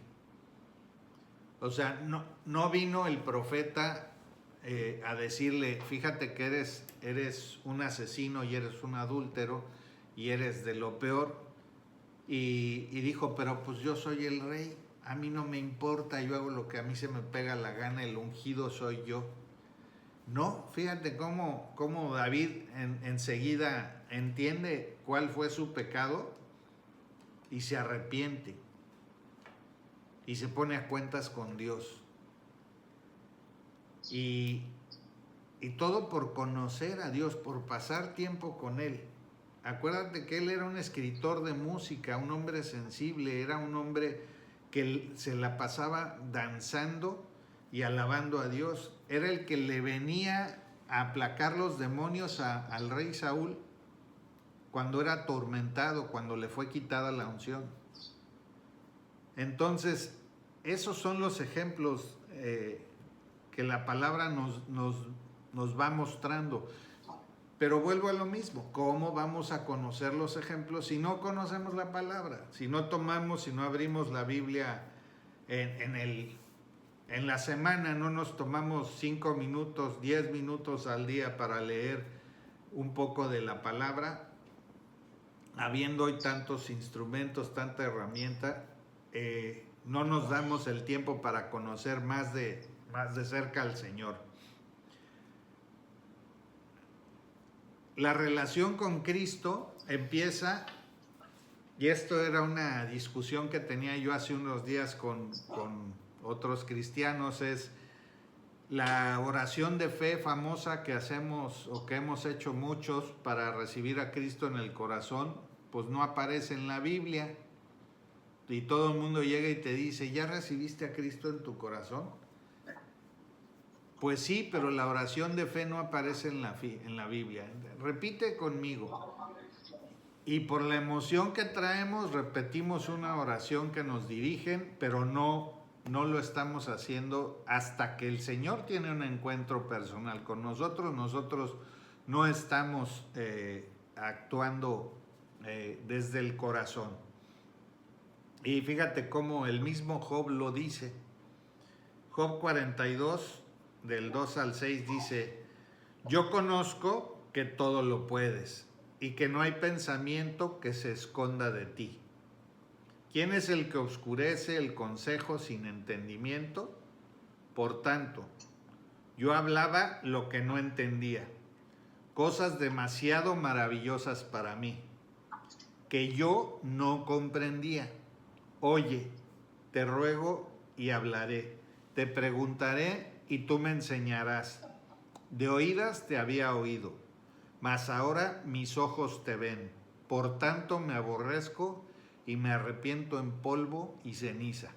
S1: O sea, no vino el profeta a decirle, fíjate que eres un asesino y eres un adúltero y eres de lo peor. Y dijo, pero pues yo soy el rey, a mí no me importa, yo hago lo que a mí se me pega la gana, el ungido soy yo. No, fíjate cómo David enseguida entiende cuál fue su pecado y se arrepiente y se pone a cuentas con Dios. Y todo por conocer a Dios, por pasar tiempo con Él. Acuérdate que él era un escritor de música, un hombre sensible, era un hombre que se la pasaba danzando y alabando a Dios. Era el que le venía a aplacar los demonios al rey Saúl cuando era atormentado, cuando le fue quitada la unción. Entonces, esos son los ejemplos que la palabra nos va mostrando. Pero vuelvo a lo mismo, ¿cómo vamos a conocer los ejemplos si no conocemos la palabra? Si no abrimos la Biblia en la semana, no nos tomamos 5 minutos, 10 minutos al día para leer un poco de la palabra, habiendo hoy tantos instrumentos, tanta herramienta, no nos damos el tiempo para conocer más de cerca al Señor. La relación con Cristo empieza, y esto era una discusión que tenía yo hace unos días con otros cristianos, es la oración de fe famosa que hacemos o que hemos hecho muchos para recibir a Cristo en el corazón, pues no aparece en la Biblia. Y todo el mundo llega y te dice, ¿ya recibiste a Cristo en tu corazón? Pues sí, pero la oración de fe no aparece en la Biblia. Repite conmigo. Y por la emoción que traemos, repetimos una oración que nos dirigen, pero no lo estamos haciendo hasta que el Señor tiene un encuentro personal con nosotros. Nosotros no estamos actuando desde el corazón. Y fíjate cómo el mismo Job lo dice. Job 42, del 2 al 6 dice, yo conozco que todo lo puedes y que no hay pensamiento que se esconda de ti. ¿Quién es el que oscurece el consejo sin entendimiento? Por tanto, yo hablaba lo que no entendía, cosas demasiado maravillosas para mí, que yo no comprendía. Oye, te ruego y hablaré, te preguntaré y tú me enseñarás. De oídas te había oído, mas ahora mis ojos te ven. Por tanto me aborrezco y me arrepiento en polvo y ceniza.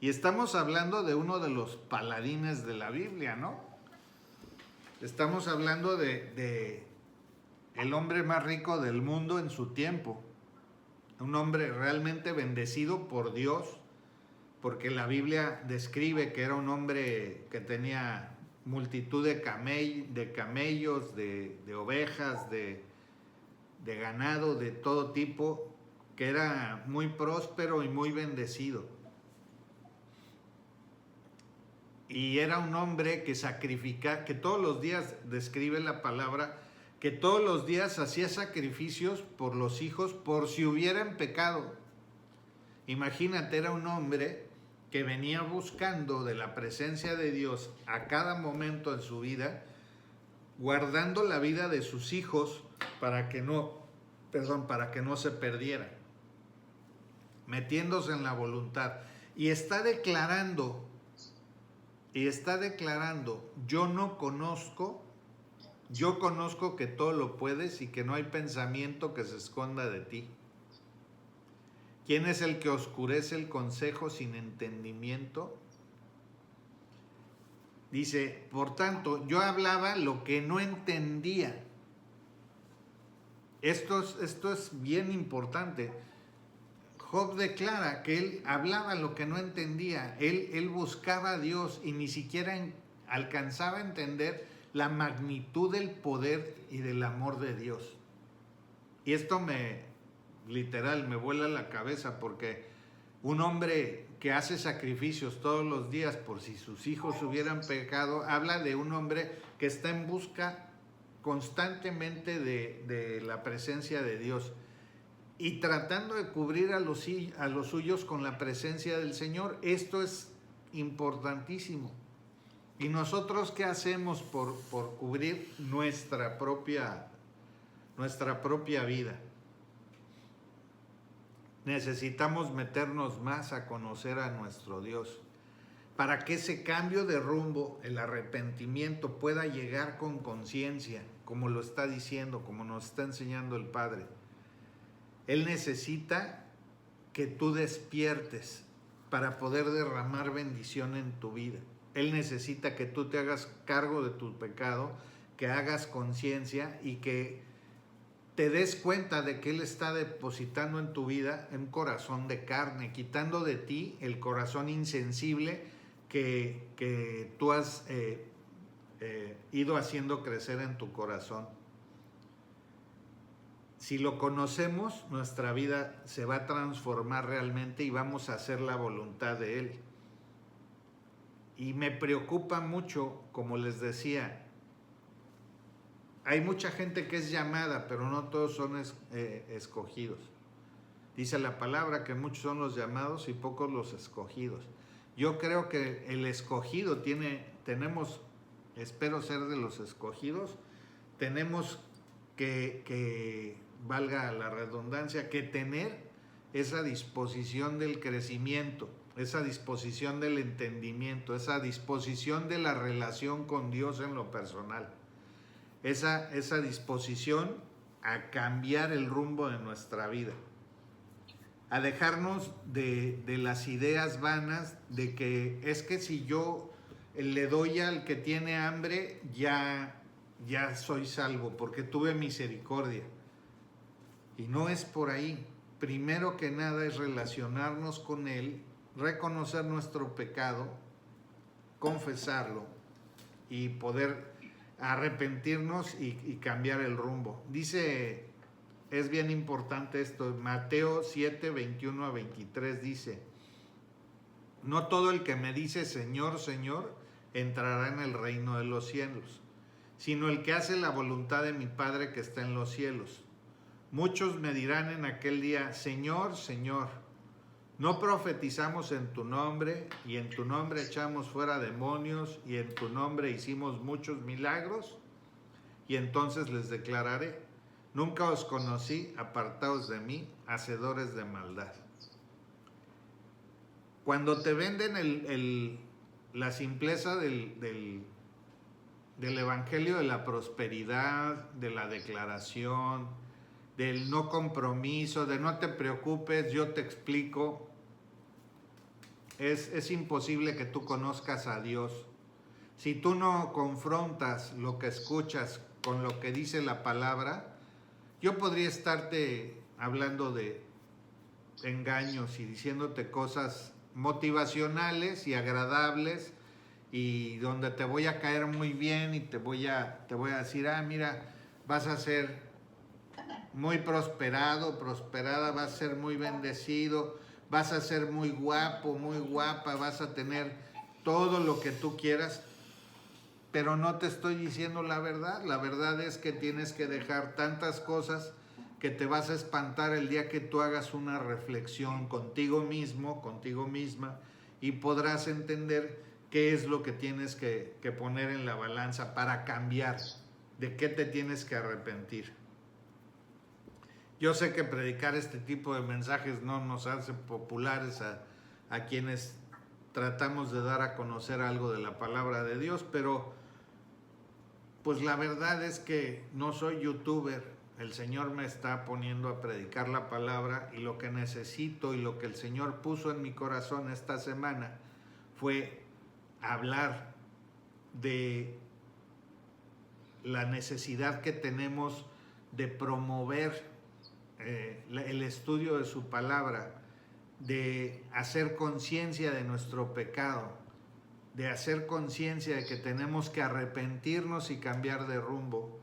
S1: Y estamos hablando de uno de los paladines de la Biblia, ¿no? Estamos hablando de el hombre más rico del mundo en su tiempo. Un hombre realmente bendecido por Dios, porque la Biblia describe que era un hombre que tenía multitud de camellos, de ovejas, de ganado, de todo tipo, que era muy próspero y muy bendecido. Y era un hombre que sacrificaba, que todos los días, describe la palabra, que todos los días hacía sacrificios por los hijos por si hubieran pecado. Imagínate, era un hombre que venía buscando de la presencia de Dios a cada momento en su vida, guardando la vida de sus hijos para que no se perdieran, metiéndose en la voluntad. Y está declarando, yo conozco que todo lo puedes y que no hay pensamiento que se esconda de ti. ¿Quién es el que oscurece el consejo sin entendimiento? Dice, por tanto, yo hablaba lo que no entendía. Esto es bien importante. Job declara que él hablaba lo que no entendía. Él buscaba a Dios y ni siquiera alcanzaba a entender la magnitud del poder y del amor de Dios. Y esto literal, me vuela la cabeza, porque un hombre que hace sacrificios todos los días por si sus hijos hubieran pecado, habla de un hombre que está en busca constantemente de la presencia de Dios y tratando de cubrir a los suyos con la presencia del Señor. Esto es importantísimo. ¿Y nosotros qué hacemos por cubrir nuestra propia vida? Necesitamos meternos más a conocer a nuestro Dios, para que ese cambio de rumbo, el arrepentimiento, pueda llegar con conciencia, como lo está diciendo, como nos está enseñando el Padre. Él necesita que tú despiertes para poder derramar bendición en tu vida. Él necesita que tú te hagas cargo de tu pecado, que hagas conciencia y que te des cuenta de que Él está depositando en tu vida un corazón de carne, quitando de ti el corazón insensible que tú has ido haciendo crecer en tu corazón. Si lo conocemos, nuestra vida se va a transformar realmente y vamos a hacer la voluntad de Él. Y me preocupa mucho, como les decía, hay mucha gente que es llamada, pero no todos son escogidos. Dice la palabra que muchos son los llamados y pocos los escogidos. Yo creo que el escogido tenemos, espero ser de los escogidos, tenemos que valga la redundancia, que tener esa disposición del crecimiento, esa disposición del entendimiento, esa disposición de la relación con Dios en lo personal. Esa disposición a cambiar el rumbo de nuestra vida, a dejarnos de las ideas vanas de que es que si yo le doy al que tiene hambre, ya soy salvo, porque tuve misericordia. Y no es por ahí. Primero que nada es relacionarnos con Él, reconocer nuestro pecado, confesarlo y poder arrepentirnos y cambiar el rumbo. Dice, es bien importante esto, Mateo 7, 21 a 23 dice, no todo el que me dice Señor, Señor, entrará en el reino de los cielos, sino el que hace la voluntad de mi Padre que está en los cielos. Muchos me dirán en aquel día, Señor, Señor, ¿no profetizamos en tu nombre, y en tu nombre echamos fuera demonios, y en tu nombre hicimos muchos milagros? Y entonces les declararé, nunca os conocí, apartaos de mí, hacedores de maldad. Cuando te venden la simpleza del evangelio de la prosperidad, de la declaración, del no compromiso, de no te preocupes, yo te explico, es imposible que tú conozcas a Dios. Si tú no confrontas lo que escuchas con lo que dice la palabra, yo podría estarte hablando de engaños y diciéndote cosas motivacionales y agradables y donde te voy a caer muy bien y te voy a decir, mira, vas a ser muy prosperado, prosperada, vas a ser muy bendecido, vas a ser muy guapo, muy guapa, vas a tener todo lo que tú quieras, pero no te estoy diciendo la verdad. La verdad es que tienes que dejar tantas cosas que te vas a espantar el día que tú hagas una reflexión contigo mismo, contigo misma, y podrás entender qué es lo que tienes que poner en la balanza para cambiar, de qué te tienes que arrepentir. Yo sé que predicar este tipo de mensajes no nos hace populares a quienes tratamos de dar a conocer algo de la palabra de Dios, pero pues la verdad es que no soy youtuber. El Señor me está poniendo a predicar la palabra y lo que necesito y lo que el Señor puso en mi corazón esta semana fue hablar de la necesidad que tenemos de promover el estudio de su palabra, de hacer conciencia de nuestro pecado, de hacer conciencia de que tenemos que arrepentirnos y cambiar de rumbo.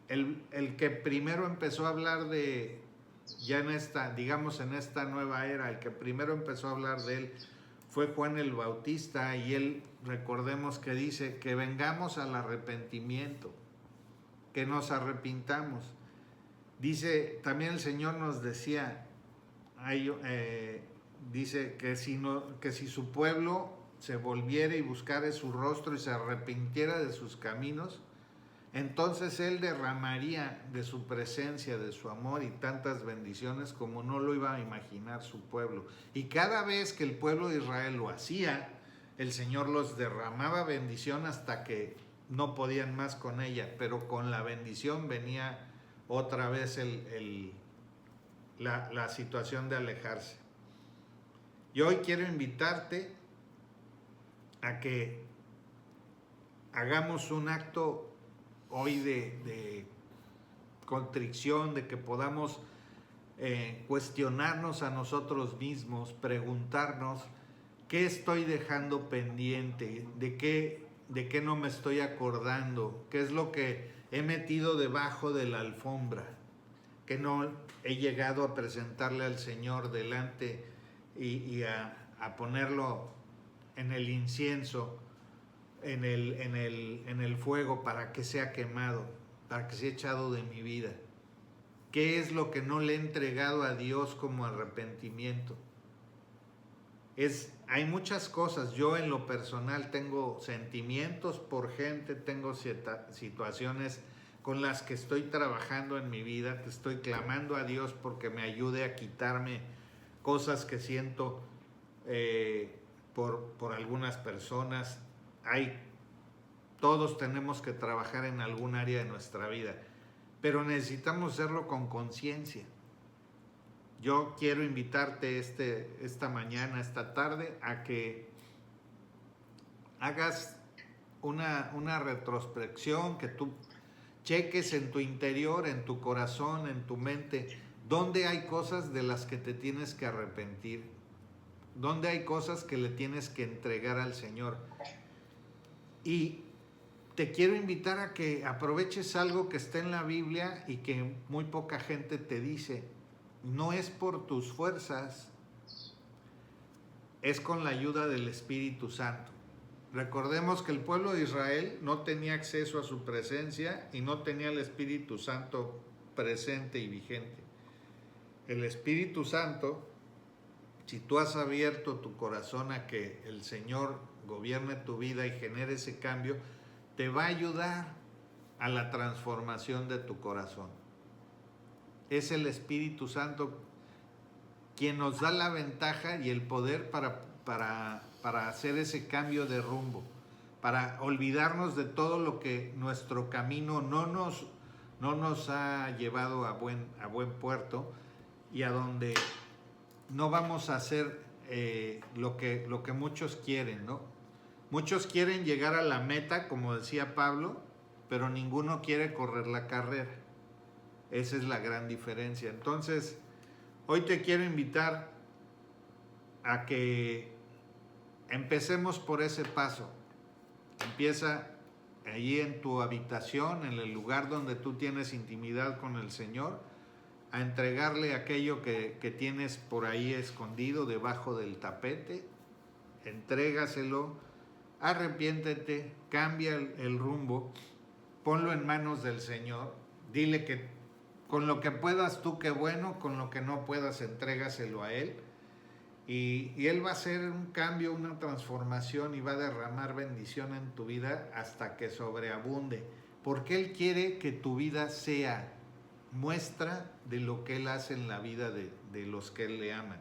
S1: El que primero empezó a hablar de, ya en esta, digamos en esta nueva era, el que primero empezó a hablar de él fue Juan el Bautista, y él, recordemos que dice que vengamos al arrepentimiento, que nos arrepintamos. Dice, también el Señor nos decía, dice que si su pueblo se volviera y buscara su rostro y se arrepintiera de sus caminos, entonces Él derramaría de su presencia, de su amor y tantas bendiciones como no lo iba a imaginar su pueblo. Y cada vez que el pueblo de Israel lo hacía, el Señor los derramaba bendición hasta que no podían más con ella, pero con la bendición venía otra vez la situación de alejarse. Y hoy quiero invitarte a que hagamos un acto hoy de contrición, de que podamos cuestionarnos a nosotros mismos, preguntarnos qué estoy dejando pendiente, de qué no me estoy acordando, qué es lo que he metido debajo de la alfombra, que no he llegado a presentarle al Señor delante y a ponerlo en el incienso, en el fuego, para que sea quemado, para que sea echado de mi vida. ¿Qué es lo que no le he entregado a Dios como arrepentimiento? Hay muchas cosas. Yo en lo personal tengo sentimientos por gente, tengo situaciones con las que estoy trabajando en mi vida, que estoy clamando a Dios porque me ayude a quitarme cosas que siento por algunas personas. Todos tenemos que trabajar en algún área de nuestra vida, pero necesitamos hacerlo con conciencia. Yo quiero invitarte esta mañana, esta tarde, a que hagas una retrospección, que tú cheques en tu interior, en tu corazón, en tu mente, dónde hay cosas de las que te tienes que arrepentir, dónde hay cosas que le tienes que entregar al Señor. Y te quiero invitar a que aproveches algo que está en la Biblia y que muy poca gente te dice. No es por tus fuerzas, es con la ayuda del Espíritu Santo. Recordemos que el pueblo de Israel no tenía acceso a su presencia y no tenía el Espíritu Santo presente y vigente. El Espíritu Santo, si tú has abierto tu corazón a que el Señor gobierne tu vida y genere ese cambio, te va a ayudar a la transformación de tu corazón. Es el Espíritu Santo quien nos da la ventaja y el poder para hacer ese cambio de rumbo, para olvidarnos de todo lo que nuestro camino no nos ha llevado a buen puerto, y a donde no vamos a hacer lo que muchos quieren, ¿no? Muchos quieren llegar a la meta, como decía Pablo, pero ninguno quiere correr la carrera. Esa es la gran diferencia. Entonces, hoy te quiero invitar a que empecemos por ese paso. Empieza allí en tu habitación, en el lugar donde tú tienes intimidad con el Señor, a entregarle aquello que tienes por ahí escondido debajo del tapete. Entrégaselo, arrepiéntete, cambia el rumbo, ponlo en manos del Señor, dile que con lo que puedas tú, qué bueno, con lo que no puedas, entrégaselo a Él, y Él va a hacer un cambio, una transformación, y va a derramar bendición en tu vida hasta que sobreabunde, porque Él quiere que tu vida sea muestra de lo que Él hace en la vida de los que Él le aman,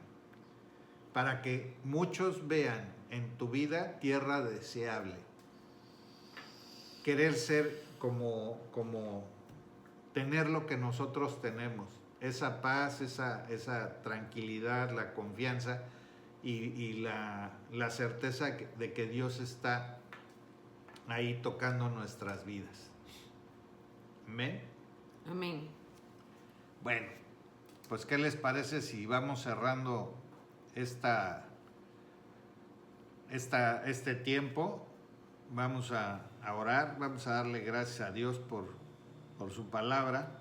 S1: para que muchos vean en tu vida tierra deseable. Querer ser como tener lo que nosotros tenemos, esa paz, esa tranquilidad, la confianza y la certeza de que Dios está ahí tocando nuestras vidas. Amén.
S2: Amén.
S1: Bueno, pues ¿qué les parece si vamos cerrando este tiempo? Vamos a orar, vamos a darle gracias a Dios por su palabra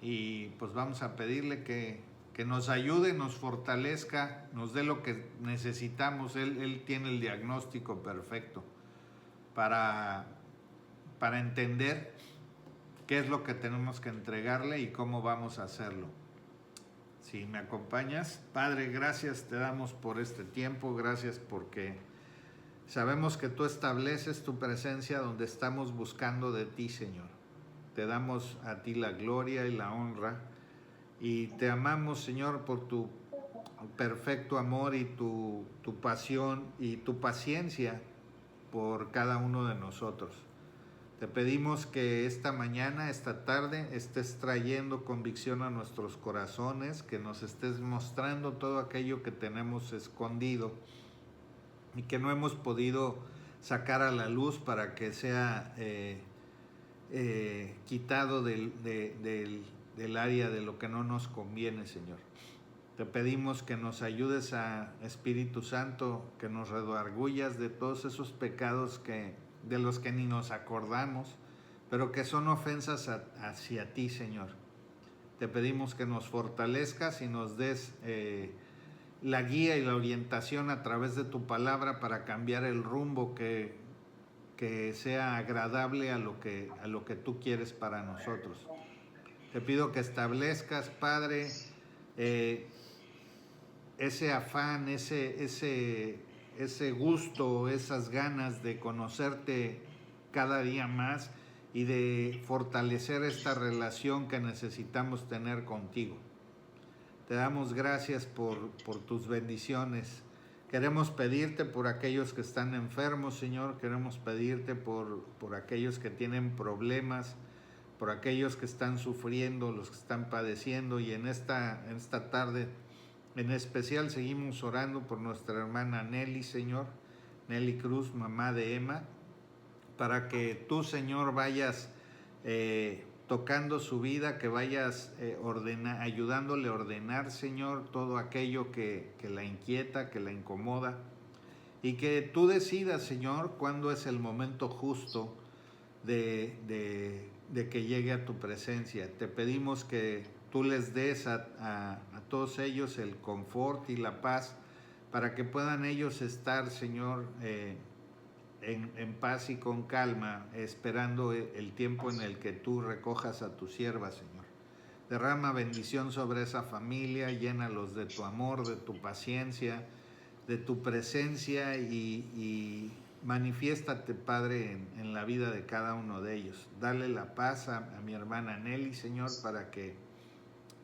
S1: y pues vamos a pedirle que nos ayude, nos fortalezca, nos dé lo que necesitamos. Él tiene el diagnóstico perfecto para entender qué es lo que tenemos que entregarle y cómo vamos a hacerlo. Si me acompañas, Padre, gracias te damos por este tiempo, gracias porque sabemos que tú estableces tu presencia donde estamos buscando de ti, Señor. Te damos a ti la gloria y la honra y te amamos, Señor, por tu perfecto amor y tu pasión y tu paciencia por cada uno de nosotros. Te pedimos que esta mañana, esta tarde, estés trayendo convicción a nuestros corazones, que nos estés mostrando todo aquello que tenemos escondido y que no hemos podido sacar a la luz para que sea quitado del área de lo que no nos conviene, Señor. Te pedimos que nos ayudes a Espíritu Santo, que nos redargullas de todos esos pecados de los que ni nos acordamos, pero que son ofensas hacia ti, Señor. Te pedimos que nos fortalezcas y nos des la guía y la orientación a través de tu palabra para cambiar el rumbo que sea agradable a lo que tú quieres para nosotros. Te pido que establezcas, Padre, ese afán, ese gusto, esas ganas de conocerte cada día más y de fortalecer esta relación que necesitamos tener contigo. Te damos gracias por tus bendiciones. Queremos pedirte por aquellos que están enfermos, Señor. Queremos pedirte por aquellos que tienen problemas, por aquellos que están sufriendo, los que están padeciendo. Y en esta tarde, en especial, seguimos orando por nuestra hermana Nelly, Señor. Nelly Cruz, mamá de Emma, para que tú, Señor, vayas tocando su vida, que vayas ayudándole a ordenar, Señor, todo aquello que la inquieta, que la incomoda, y que tú decidas, Señor, cuándo es el momento justo de que llegue a tu presencia. Te pedimos que tú les des a todos ellos el confort y la paz para que puedan ellos estar, Señor, en paz y con calma, esperando el tiempo en el que tú recojas a tu sierva, Señor. Derrama bendición sobre esa familia, llénalos de tu amor, de tu paciencia, de tu presencia y manifiéstate, Padre, en la vida de cada uno de ellos. Dale la paz a mi hermana Nelly, Señor, para que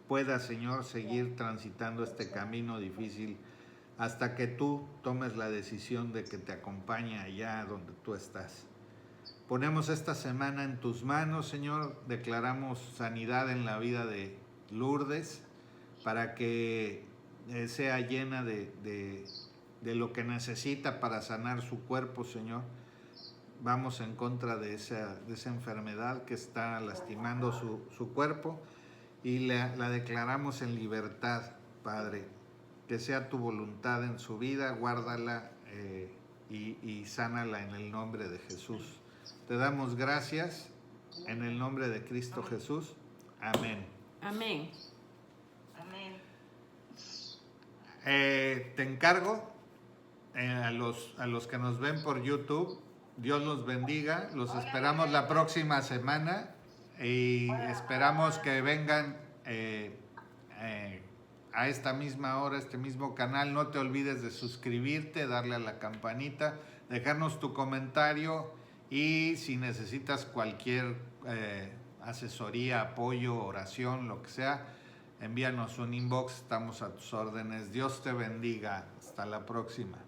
S1: pueda, Señor, seguir transitando este camino difícil hasta que tú tomes la decisión de que te acompañe allá donde tú estás. Ponemos esta semana en tus manos, Señor. Declaramos sanidad en la vida de Lourdes para que sea llena de lo que necesita para sanar su cuerpo, Señor. Vamos en contra de esa enfermedad que está lastimando su cuerpo y la declaramos en libertad, Padre. Que sea tu voluntad en su vida, guárdala y sánala en el nombre de Jesús. Te damos gracias en el nombre de Cristo Jesús. Amén.
S2: Amén.
S3: Amén.
S1: Te encargo a los que nos ven por YouTube, Dios los bendiga. Los esperamos la próxima semana y esperamos que vengan a esta misma hora, este mismo canal. No te olvides de suscribirte, darle a la campanita, dejarnos tu comentario y si necesitas cualquier asesoría, apoyo, oración, lo que sea, envíanos un inbox, estamos a tus órdenes. Dios te bendiga. Hasta la próxima.